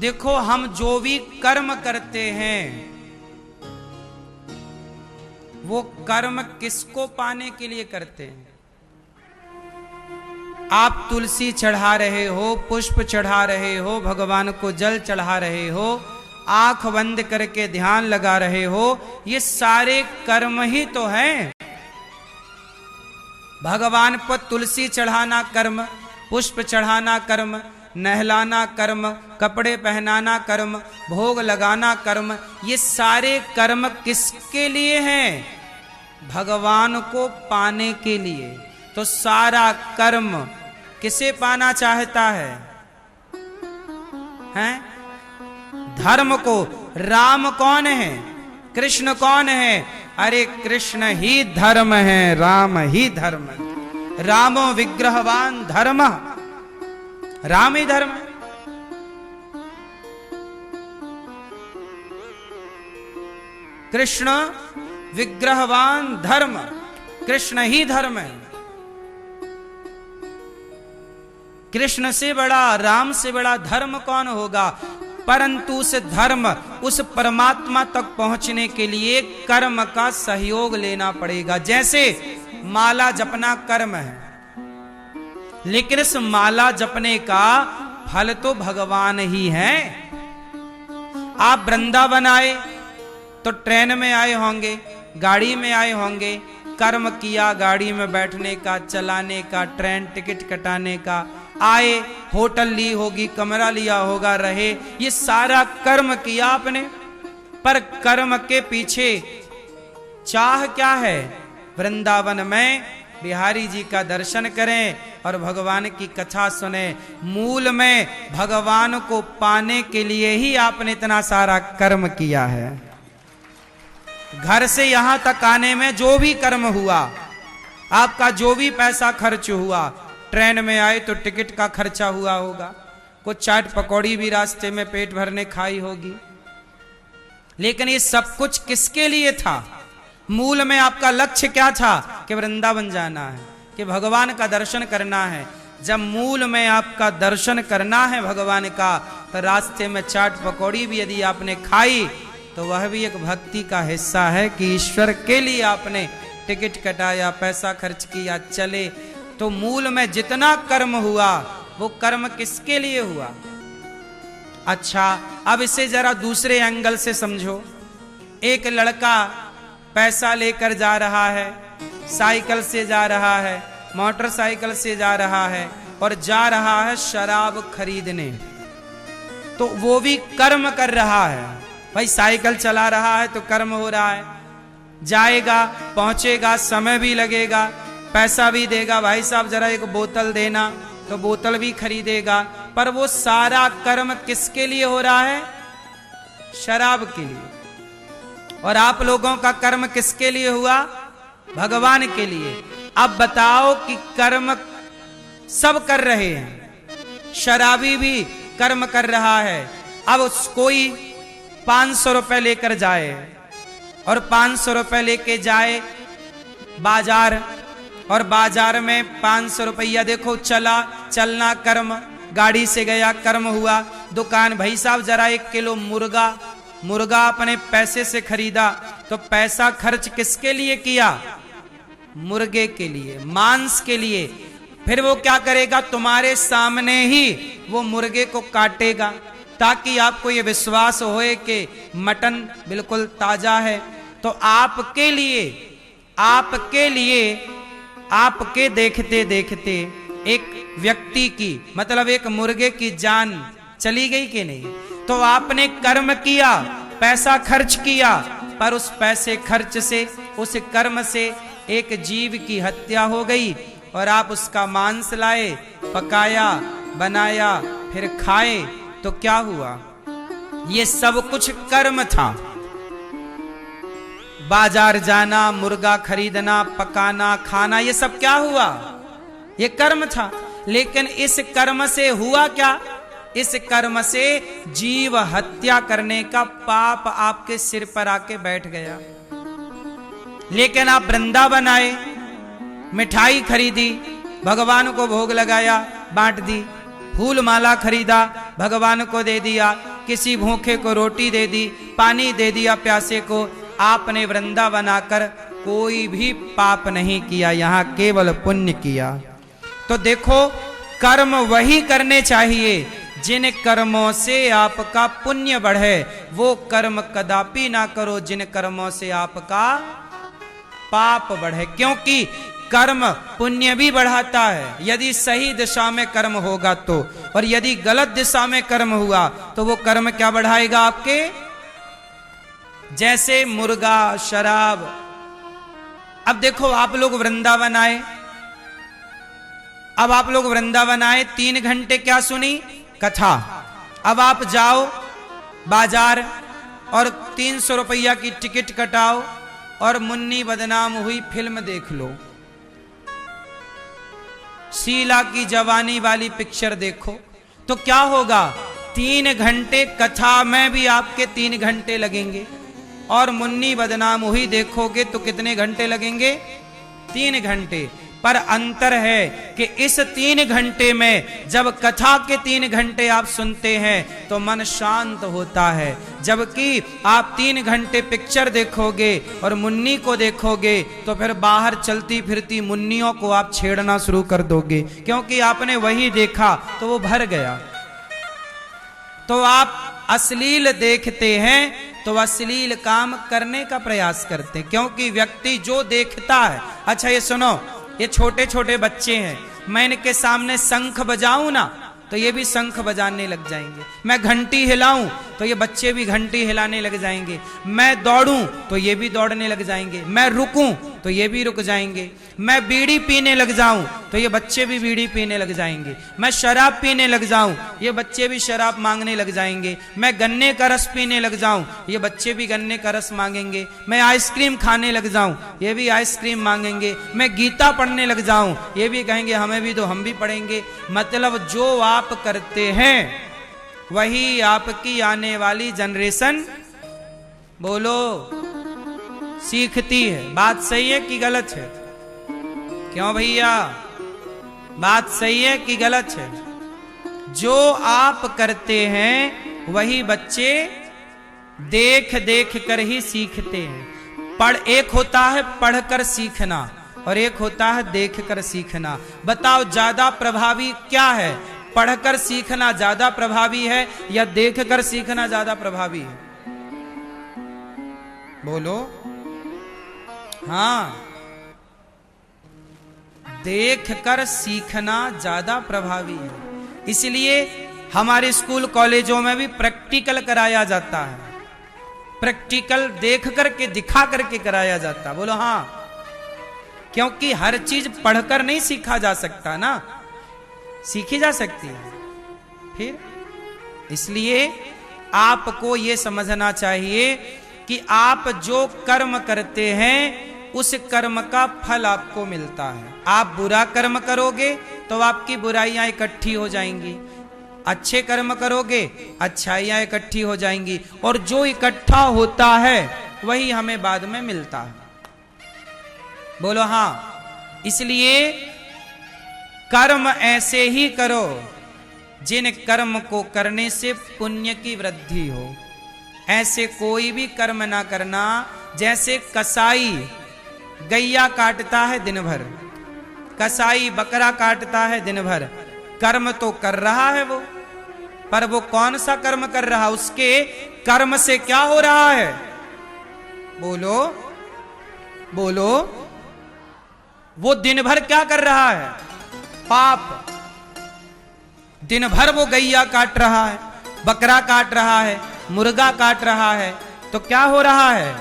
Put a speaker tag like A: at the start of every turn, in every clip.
A: देखो हम जो भी कर्म करते हैं वो कर्म किसको पाने के लिए करते हैं? आप तुलसी चढ़ा रहे हो, पुष्प चढ़ा रहे हो, भगवान को जल चढ़ा रहे हो, आंख बंद करके ध्यान लगा रहे हो, ये सारे कर्म ही तो हैं। भगवान पर तुलसी चढ़ाना कर्म, पुष्प चढ़ाना कर्म, नहलाना कर्म, कपड़े पहनाना कर्म, भोग लगाना कर्म, ये सारे कर्म किसके लिए हैं? भगवान को पाने के लिए। तो सारा कर्म किसे पाना चाहता है? हैं? धर्म को। राम कौन है? कृष्ण कौन है? अरे कृष्ण ही धर्म है, राम ही धर्म है। रामो विग्रहवान धर्म, राम ही धर्म है। कृष्ण विग्रहवान धर्म, कृष्ण ही धर्म है। कृष्ण से बड़ा, राम से बड़ा धर्म कौन होगा? परंतु उस धर्म, उस परमात्मा तक पहुंचने के लिए कर्म का सहयोग लेना पड़ेगा। जैसे माला जपना कर्म है, लेकिन इस माला जपने का फल तो भगवान ही है। आप वृंदावन आए तो ट्रेन में आए होंगे, गाड़ी में आए होंगे, कर्म किया गाड़ी में बैठने का, चलाने का, ट्रेन टिकट कटाने का, आए होटल ली होगी, कमरा लिया होगा, रहे, ये सारा कर्म किया आपने। पर कर्म के पीछे चाह क्या है? वृंदावन में बिहारी जी का दर्शन करें और भगवान की कथा सुने। मूल में भगवान को पाने के लिए ही आपने इतना सारा कर्म किया है। घर से यहां तक आने में जो भी कर्म हुआ, आपका जो भी पैसा खर्च हुआ, ट्रेन में आए तो टिकट का खर्चा हुआ होगा, कुछ चाट पकौड़ी भी रास्ते में पेट भरने खाई होगी, लेकिन ये सब कुछ किसके लिए था? मूल में आपका लक्ष्य क्या था? कि वृंदावन जाना है, कि भगवान का दर्शन करना है। जब मूल में आपका दर्शन करना है भगवान का, तो रास्ते में चाट पकौड़ी भी यदि आपने खाई तो वह भी एक भक्ति का हिस्सा है कि ईश्वर के लिए आपने टिकट कटाया, पैसा खर्च किया, चले। तो मूल में जितना कर्म हुआ वो कर्म किसके लिए हुआ? अच्छा, अब इसे जरा दूसरे एंगल से समझो। एक लड़का पैसा लेकर जा रहा है, साइकिल से जा रहा है, मोटरसाइकिल से जा रहा है और जा रहा है शराब खरीदने। तो वो भी कर्म कर रहा है। भाई साइकिल चला रहा है तो कर्म हो रहा है, जाएगा, पहुंचेगा, समय भी लगेगा, पैसा भी देगा, भाई साहब जरा एक बोतल देना, तो बोतल भी खरीदेगा। पर वो सारा कर्म किसके लिए हो रहा है? शराब के लिए। और आप लोगों का कर्म किसके लिए हुआ? भगवान के लिए। अब बताओ कि कर्म सब कर रहे हैं, शराबी भी कर्म कर रहा है। अब कोई 500 रुपए लेकर जाए और 500 रुपए लेके जाए बाजार, और बाजार में 500 रुपया देखो चलना कर्म, गाड़ी से गया कर्म हुआ। दुकान, भाई साहब जरा 1 किलो मुर्गा अपने पैसे से खरीदा, तो पैसा खर्च किसके लिए किया? मुर्गे के लिए, मांस के लिए। फिर वो क्या करेगा? तुम्हारे सामने ही वो मुर्गे को काटेगा ताकि आपको ये विश्वास होए कि मटन बिल्कुल ताजा है। तो आपके लिए आपके देखते देखते एक व्यक्ति की, मतलब एक मुर्गे की जान चली गई कि नहीं? तो आपने कर्म किया, पैसा खर्च किया, पर उस पैसे खर्च से, उस कर्म से एक जीव की हत्या हो गई और आप उसका मांस लाए, पकाया, बनाया, फिर खाए। तो क्या हुआ? ये सब कुछ कर्म था। बाजार जाना, मुर्गा खरीदना, पकाना, खाना, ये सब क्या हुआ? ये कर्म था। लेकिन इस कर्म से हुआ क्या? इस कर्म से जीव हत्या करने का पाप आपके सिर पर आके बैठ गया। लेकिन आप वृंदावन आए, मिठाई खरीदी, भगवान को भोग लगाया, बांट दी, फूल माला खरीदा, भगवान को दे दिया, किसी भूखे को रोटी दे दी, पानी दे दिया प्यासे को। आपने वृंदावन आकर कोई भी पाप नहीं किया, यहाँ केवल पुण्य किया। तो देखो, कर्म वही करने चाहिए जिन कर्मों से आपका पुण्य बढ़े। वो कर्म कदापि ना करो जिन कर्मों से आपका पाप बढ़े, क्योंकि कर्म पुण्य भी बढ़ाता है यदि सही दिशा में कर्म होगा तो, और यदि गलत दिशा में कर्म हुआ तो वो कर्म क्या बढ़ाएगा आपके? जैसे मुर्गा, शराब। अब देखो, आप लोग वृंदावन आए, अब आप लोग वृंदावन आए, 3 घंटे क्या सुनी? कथा। अब आप जाओ बाजार और 300 रुपया की टिकट कटाओ और मुन्नी बदनाम हुई फिल्म देख लो, शीला की जवानी वाली पिक्चर देखो, तो क्या होगा? 3 घंटे कथा में भी आपके 3 घंटे लगेंगे, और मुन्नी बदनाम हुई देखोगे तो कितने घंटे लगेंगे? 3 घंटे। पर अंतर है कि इस 3 घंटे में जब कथा के 3 घंटे आप सुनते हैं तो मन शांत होता है, जबकि आप 3 घंटे पिक्चर देखोगे और मुन्नी को देखोगे तो फिर बाहर चलती फिरती मुन्नियों को आप छेड़ना शुरू कर दोगे, क्योंकि आपने वही देखा तो वो भर गया। तो आप अश्लील देखते हैं तो अश्लील काम करने का प्रयास करते हैं, क्योंकि व्यक्ति जो देखता है। अच्छा ये सुनो, ये छोटे छोटे बच्चे हैं, मैं इनके सामने शंख बजाऊं ना तो ये भी शंख बजाने लग जाएंगे, मैं घंटी हिलाऊं तो ये बच्चे भी घंटी हिलाने लग जाएंगे, मैं दौड़ूं तो ये भी दौड़ने लग जाएंगे, मैं रुकूं तो ये भी रुक जाएंगे, मैं बीड़ी पीने लग जाऊं तो ये बच्चे भी बीड़ी पीने लग जाएंगे, मैं शराब पीने लग जाऊं ये बच्चे भी शराब मांगने लग जाएंगे, मैं गन्ने का रस पीने लग जाऊं ये बच्चे भी गन्ने का रस मांगेंगे, मैं आइसक्रीम खाने लग जाऊं ये भी आइसक्रीम मांगेंगे, मैं गीता पढ़ने लग जाऊं ये भी कहेंगे हमें भी तो हम भी पढ़ेंगे। मतलब जो आप करते हैं वही आपकी आने वाली जनरेशन बोलो सीखती है। बात सही है कि गलत है? क्यों भैया, बात सही है कि गलत है? जो आप करते हैं वही बच्चे देख देख कर ही सीखते हैं। एक होता है पढ़कर सीखना और एक होता है देख कर सीखना। बताओ ज्यादा प्रभावी क्या है? पढ़कर सीखना ज्यादा प्रभावी है या देख कर सीखना ज्यादा प्रभावी है? बोलो। हाँ, देख कर सीखना ज्यादा प्रभावी है। इसलिए हमारे स्कूल कॉलेजों में भी प्रैक्टिकल कराया जाता है, प्रैक्टिकल देख करके दिखा करके कराया जाता। बोलो हाँ, क्योंकि हर चीज पढ़कर नहीं सीखा जा सकता ना, सीखी जा सकती है। फिर इसलिए आपको यह समझना चाहिए कि आप जो कर्म करते हैं उस कर्म का फल आपको मिलता है। आप बुरा कर्म करोगे तो आपकी बुराइयां इकट्ठी हो जाएंगी, अच्छे कर्म करोगे अच्छाइयां इकट्ठी हो जाएंगी, और जो इकट्ठा होता है वही हमें बाद में मिलता है। बोलो हाँ। इसलिए कर्म ऐसे ही करो जिन कर्म को करने से पुण्य की वृद्धि हो। ऐसे कोई भी कर्म ना करना जैसे कसाई गैया काटता है दिन भर, कसाई बकरा काटता है दिन भर, कर्म तो कर रहा है वो, पर वो कौन सा कर्म कर रहा? उसके कर्म से क्या हो रहा है? बोलो बोलो। वो दिन भर क्या कर रहा है? पाप। दिन भर वो गैया काट रहा है, बकरा काट रहा है, मुर्गा काट रहा है, तो क्या हो रहा है?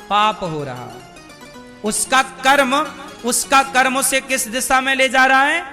A: पाप हो रहा है। उसका कर्म उसे किस दिशा में ले जा रहा है?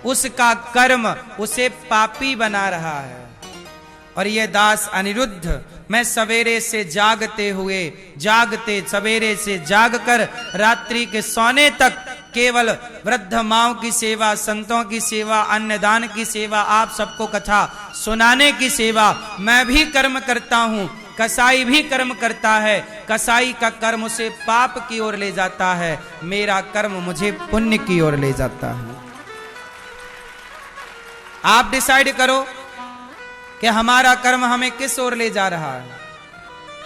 A: उसका कर्म उसे पापी बना रहा है। और ये दास अनिरुद्ध, मैं सवेरे से सवेरे से जागकर रात्रि के सोने तक केवल वृद्ध माओं की सेवा, संतों की सेवा, अन्नदान की सेवा, आप सबको कथा सुनाने की सेवा मैं भी कर्म करता हूँ। कसाई भी कर्म करता है, कसाई का कर्म उसे पाप की ओर ले जाता है, मेरा कर्म मुझे पुण्य की ओर ले जाता है। आप डिसाइड करो कि हमारा कर्म हमें किस ओर ले जा रहा है।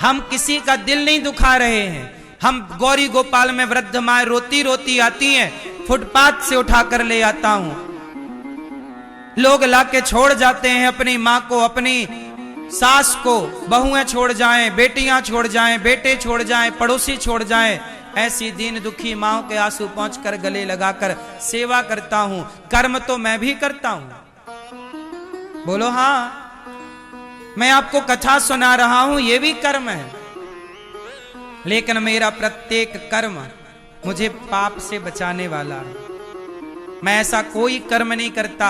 A: हम किसी का दिल नहीं दुखा रहे हैं। हम गौरी गोपाल में वृद्ध माए रोती रोती आती हैं, फुटपाथ से उठाकर ले आता हूं। लोग लाके छोड़ जाते हैं अपनी माँ को, अपनी सास को, बहुएं छोड़ जाएं, बेटियां छोड़ जाएं, बेटे छोड़ जाएं, पड़ोसी छोड़ जाएं। ऐसी दीन दुखी माओ के आंसू पहुंचकर गले लगाकर सेवा करता हूं। कर्म तो मैं भी करता हूं। बोलो हाँ, मैं आपको कथा सुना रहा हूं, यह भी कर्म है। लेकिन मेरा प्रत्येक कर्म मुझे पाप से बचाने वाला है। मैं ऐसा कोई कर्म नहीं करता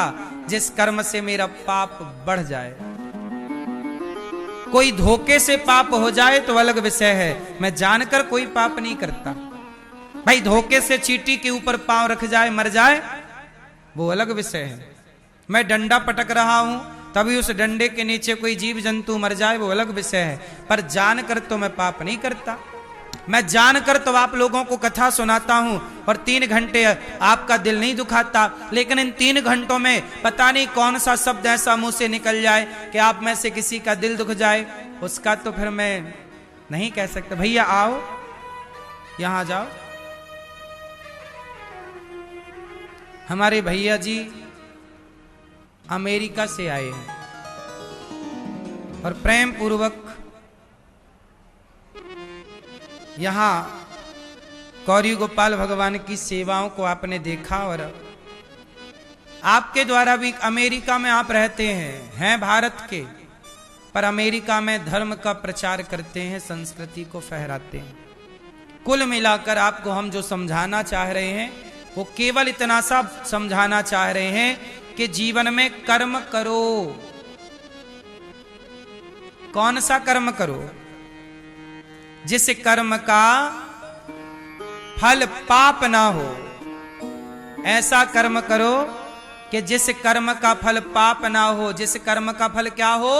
A: जिस कर्म से मेरा पाप बढ़ जाए। कोई धोखे से पाप हो जाए तो अलग विषय है, मैं जानकर कोई पाप नहीं करता। भाई धोखे से चींटी के ऊपर पांव रख जाए मर जाए वो अलग विषय है। मैं डंडा पटक रहा हूं तभी उस डंडे के नीचे कोई जीव जंतु मर जाए वो अलग विषय है, पर जानकर तो मैं पाप नहीं करता। मैं जानकर तो आप लोगों को कथा सुनाता हूं और 3 घंटे आपका दिल नहीं दुखाता, लेकिन इन 3 घंटों में पता नहीं कौन सा शब्द ऐसा मुंह से निकल जाए कि आप में से किसी का दिल दुख जाए। उसका तो फिर मैं नहीं कह सकता। भैया आओ, यहां जाओ। हमारे भैया जी अमेरिका से आए हैं और प्रेम पूर्वक यहां गौरी गोपाल भगवान की सेवाओं को आपने देखा और आपके द्वारा भी अमेरिका में आप रहते हैं भारत के, पर अमेरिका में धर्म का प्रचार करते हैं, संस्कृति को फहराते हैं। कुल मिलाकर आपको हम जो समझाना चाह रहे हैं वो केवल इतना सा समझाना चाह रहे हैं कि जीवन में कर्म करो। कौन सा कर्म करो? जिस कर्म का फल पाप ना हो, ऐसा कर्म करो कि जिस कर्म का फल पाप ना हो। जिस कर्म का फल क्या हो?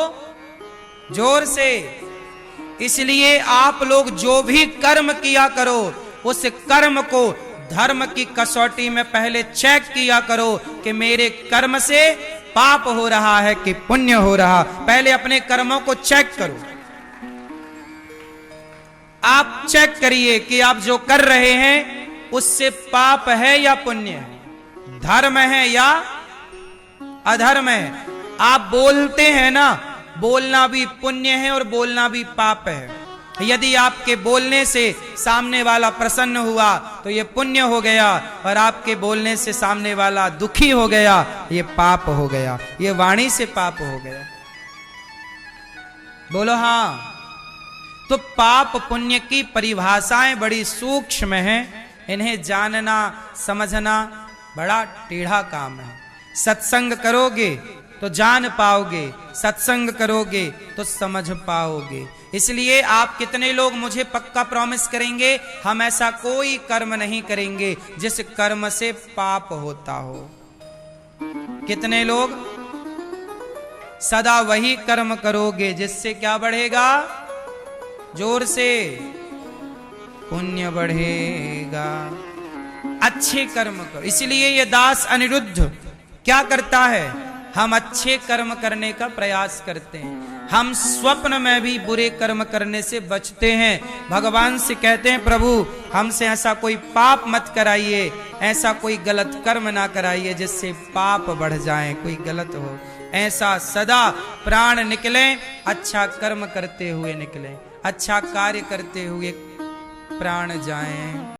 A: जोर से। इसलिए आप लोग जो भी कर्म किया करो उस कर्म को धर्म की कसौटी में पहले चेक किया करो कि मेरे कर्म से पाप हो रहा है कि पुण्य हो रहा। पहले अपने कर्मों को चेक करो। आप चेक करिए कि आप जो कर रहे हैं उससे पाप है या पुण्य है, धर्म है या अधर्म है। आप बोलते हैं ना, बोलना भी पुण्य है और बोलना भी पाप है। यदि आपके बोलने से सामने वाला प्रसन्न हुआ तो ये पुण्य हो गया, और आपके बोलने से सामने वाला दुखी हो गया ये पाप हो गया, ये वाणी से पाप हो गया। बोलो हाँ। तो पाप पुण्य की परिभाषाएं बड़ी सूक्ष्म हैं, इन्हें जानना समझना बड़ा टेढ़ा काम है। सत्संग करोगे तो जान पाओगे, सत्संग करोगे तो समझ पाओगे। इसलिए आप कितने लोग मुझे पक्का प्रॉमिस करेंगे हम ऐसा कोई कर्म नहीं करेंगे जिस कर्म से पाप होता हो? कितने लोग? सदा वही कर्म करोगे जिससे क्या बढ़ेगा? जोर से। पुण्य बढ़ेगा। अच्छे कर्म करो। इसलिए ये दास अनिरुद्ध क्या करता है? हम अच्छे कर्म करने का प्रयास करते हैं। हम स्वप्न में भी बुरे कर्म करने से बचते हैं। भगवान से कहते हैं प्रभु हमसे ऐसा कोई पाप मत कराइए, ऐसा कोई गलत कर्म ना कराइए जिससे पाप बढ़ जाए, कोई गलत हो। ऐसा सदा प्राण निकले, अच्छा कर्म करते हुए निकले, अच्छा कार्य करते हुए प्राण जाएं।